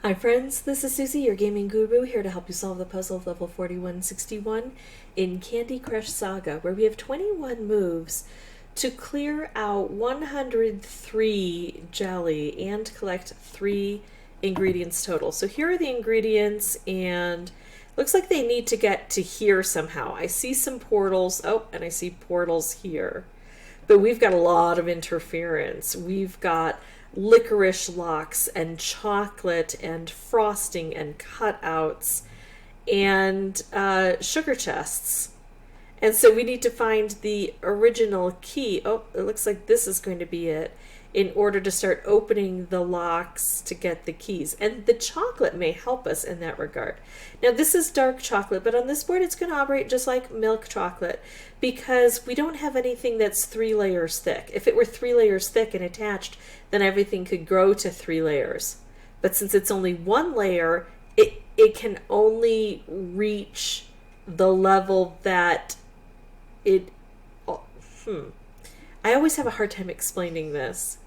Hi friends, this is Suzy, your gaming guru, here to help you solve the puzzle of level 4161 in Candy Crush Saga, where we have 21 moves to clear out 103 jelly and collect 3 ingredients total. So here are the ingredients, and looks like they need to get to here somehow. I see some portals, and I see portals here. But we've got a lot of interference. We've got licorice locks and chocolate and frosting and cutouts and sugar chests. And so we need to find the original key. Oh, it looks like this is going to be it, in order to start opening the locks to get the keys. And the chocolate may help us in that regard. Now this is dark chocolate, but on this board it's going to operate just like milk chocolate because we don't have anything that's 3 layers thick. If it were 3 layers thick and attached, then everything could grow to 3 layers. But since it's only 1 layer, it can only reach the level that it... I always have a hard time explaining this.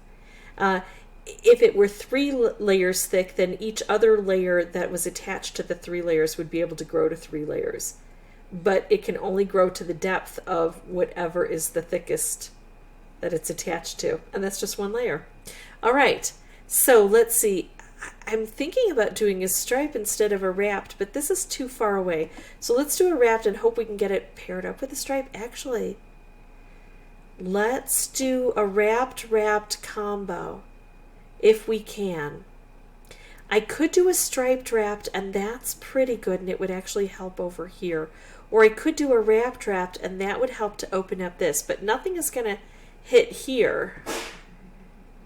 If it were 3 layers thick, then each other layer that was attached to the 3 layers would be able to grow to 3 layers. But it can only grow to the depth of whatever is the thickest that it's attached to. And that's just 1 layer. All right, so let's see. I'm thinking about doing a stripe instead of a wrapped, but this is too far away. So let's do a wrapped and hope we can get it paired up with a stripe. Actually, let's do a wrapped combo if we can. I could do a striped wrapped, and that's pretty good, and it would actually help over here. Or I could do a wrapped, and that would help to open up this, but nothing is going to hit here.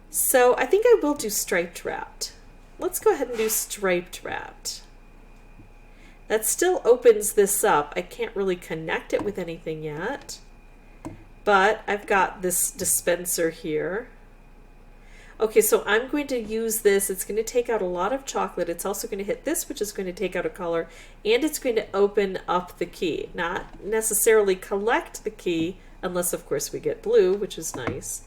So I think I will do striped wrapped. Let's go ahead and do striped wrapped. That still opens this up. I can't really connect it with anything yet, but I've got this dispenser here. Okay, so I'm going to use this. It's going to take out a lot of chocolate. It's also going to hit this, which is going to take out a color, and it's going to open up the key. Not necessarily collect the key, unless of course we get blue, which is nice.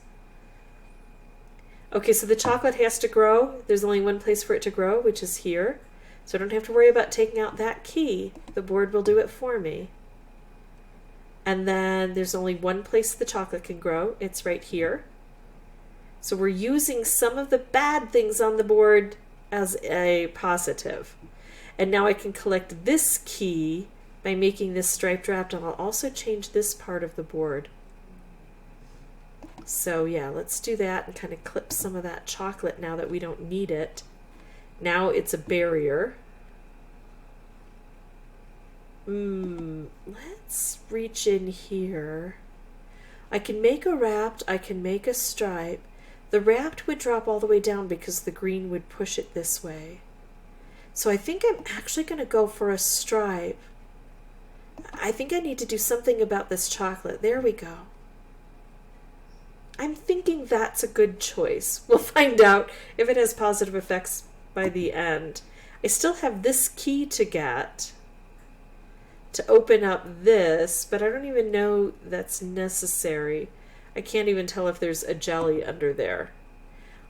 Okay, so the chocolate has to grow. There's only 1 place for it to grow, which is here. So I don't have to worry about taking out that key. The board will do it for me. And then there's only 1 place the chocolate can grow. It's right here. So we're using some of the bad things on the board as a positive. And now I can collect this key by making this striped wrapped, and I'll also change this part of the board. So yeah, let's do that and kind of clip some of that chocolate now that we don't need it. Now it's a barrier. Let's reach in here. I can make a wrapped, I can make a stripe. The wrapped would drop all the way down because the green would push it this way. So I think I'm actually going to go for a stripe. I think I need to do something about this chocolate. There we go. I'm thinking that's a good choice. We'll find out if it has positive effects by the end. I still have this key to get to open up this, but I don't even know that's necessary. I can't even tell if there's a jelly under there.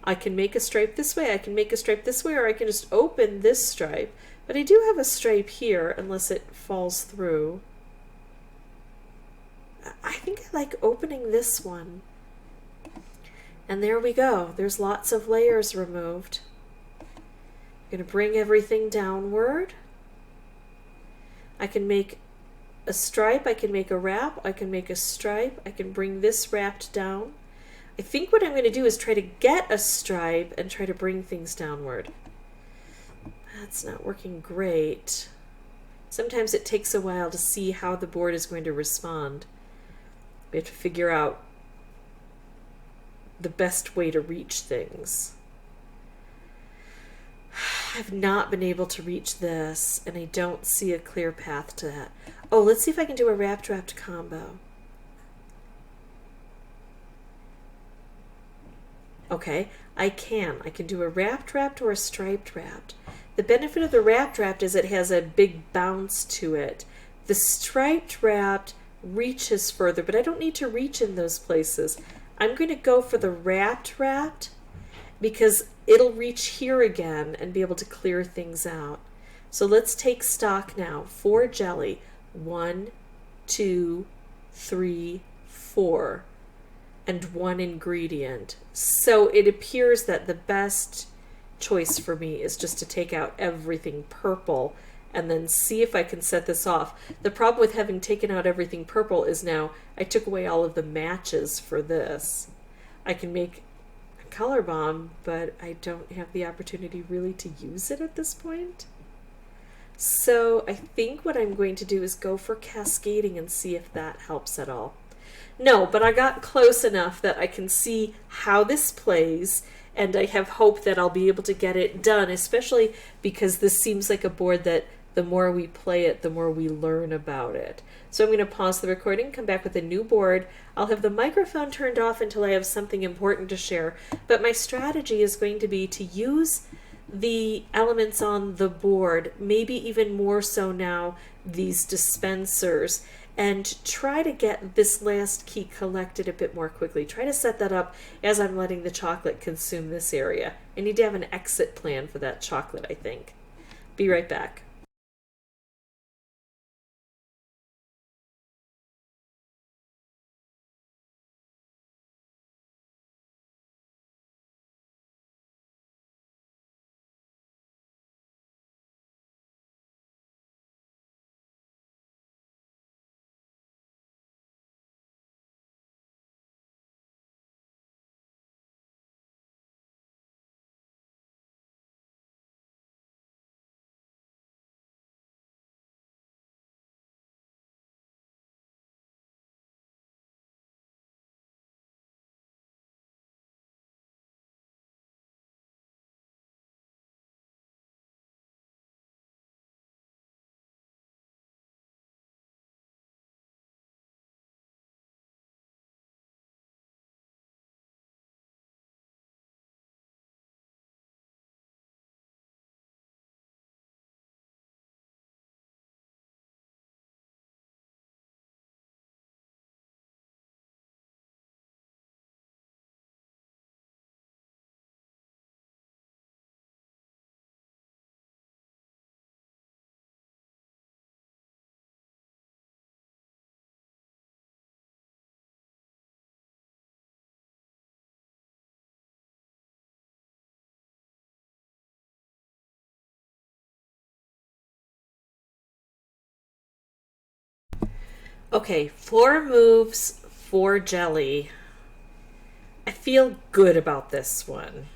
I can make a stripe this way, I can make a stripe this way, or I can just open this stripe. But I do have a stripe here, unless it falls through. I think I like opening this one. And there we go. There's lots of layers removed. I'm going to bring everything downward. I can make a stripe, I can make a wrap, I can make a stripe, I can bring this wrapped down. I think what I'm going to do is try to get a stripe and try to bring things downward. That's not working great. Sometimes it takes a while to see how the board is going to respond. We have to figure out the best way to reach things. I've not been able to reach this, and I don't see a clear path to that. Oh, let's see if I can do a wrapped combo. Okay, I can. I can do a wrapped or a striped wrapped. The benefit of the wrapped is it has a big bounce to it. The striped wrapped reaches further, but I don't need to reach in those places. I'm going to go for the wrapped, because it'll reach here again and be able to clear things out. So let's take stock now. 4 jelly. 1, 2, 3, 4. And 1 ingredient. So it appears that the best choice for me is just to take out everything purple and then see if I can set this off. The problem with having taken out everything purple is now I took away all of the matches for this. I can make a color bomb, but I don't have the opportunity really to use it at this point. So I think what I'm going to do is go for cascading and see if that helps at all. No, but I got close enough that I can see how this plays, and I have hope that I'll be able to get it done, especially because this seems like a board that the more we play it, the more we learn about it. So I'm going to pause the recording, come back with a new board. I'll have the microphone turned off until I have something important to share, but my strategy is going to be to use the elements on the board, maybe even more so now, these dispensers, and try to get this last key collected a bit more quickly. Try to set that up as I'm letting the chocolate consume this area. I need to have an exit plan for that chocolate, I think. Be right back. Okay, 4 moves, 4 jelly. I feel good about this one.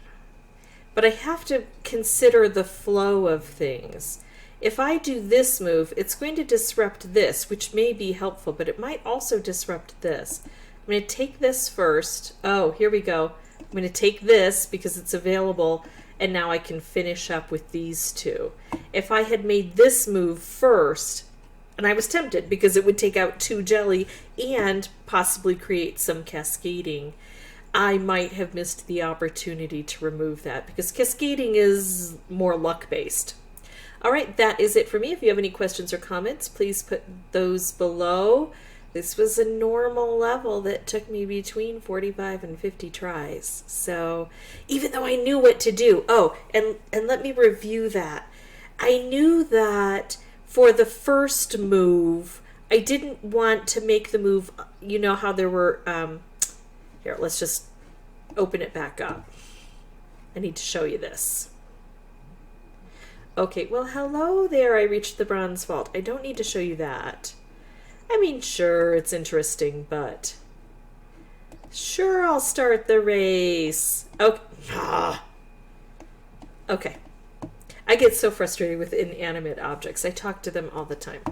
But I have to consider the flow of things. If I do this move, it's going to disrupt this, which may be helpful, but it might also disrupt this. I'm going to take this first. Oh, here we go. I'm going to take this because it's available, and now I can finish up with these two. If I had made this move first, and I was tempted because it would take out 2 jelly and possibly create some cascading, I might have missed the opportunity to remove that because cascading is more luck-based. All right, that is it for me. If you have any questions or comments, please put those below. This was a normal level that took me between 45 and 50 tries. So even though I knew what to do, and let me review that. I knew that for the first move, I didn't want to make the move, you know how there were, here, let's just open it back up. I need to show you this. Okay, well, hello there, I reached the bronze vault. I don't need to show you that. I mean, sure, it's interesting, but sure, I'll start the race. Okay. Okay. I get so frustrated with inanimate objects. I talk to them all the time.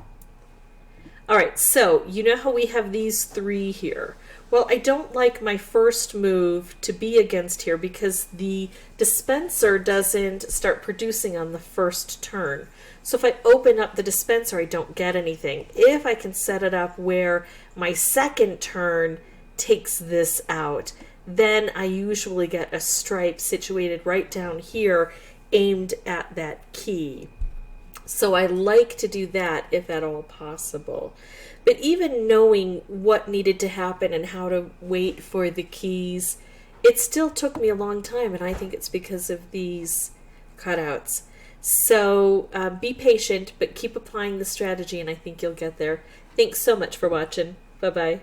All right, so you know how we have these 3 here. Well, I don't like my first move to be against here because the dispenser doesn't start producing on the first turn. So if I open up the dispenser, I don't get anything. If I can set it up where my second turn takes this out, then I usually get a stripe situated right down here aimed at that key. So I like to do that if at all possible. But even knowing what needed to happen and how to wait for the keys it still took me a long time, and I think it's because of these cutouts. So be patient, but keep applying the strategy, and I think you'll get there. Thanks so much for watching. Bye-bye.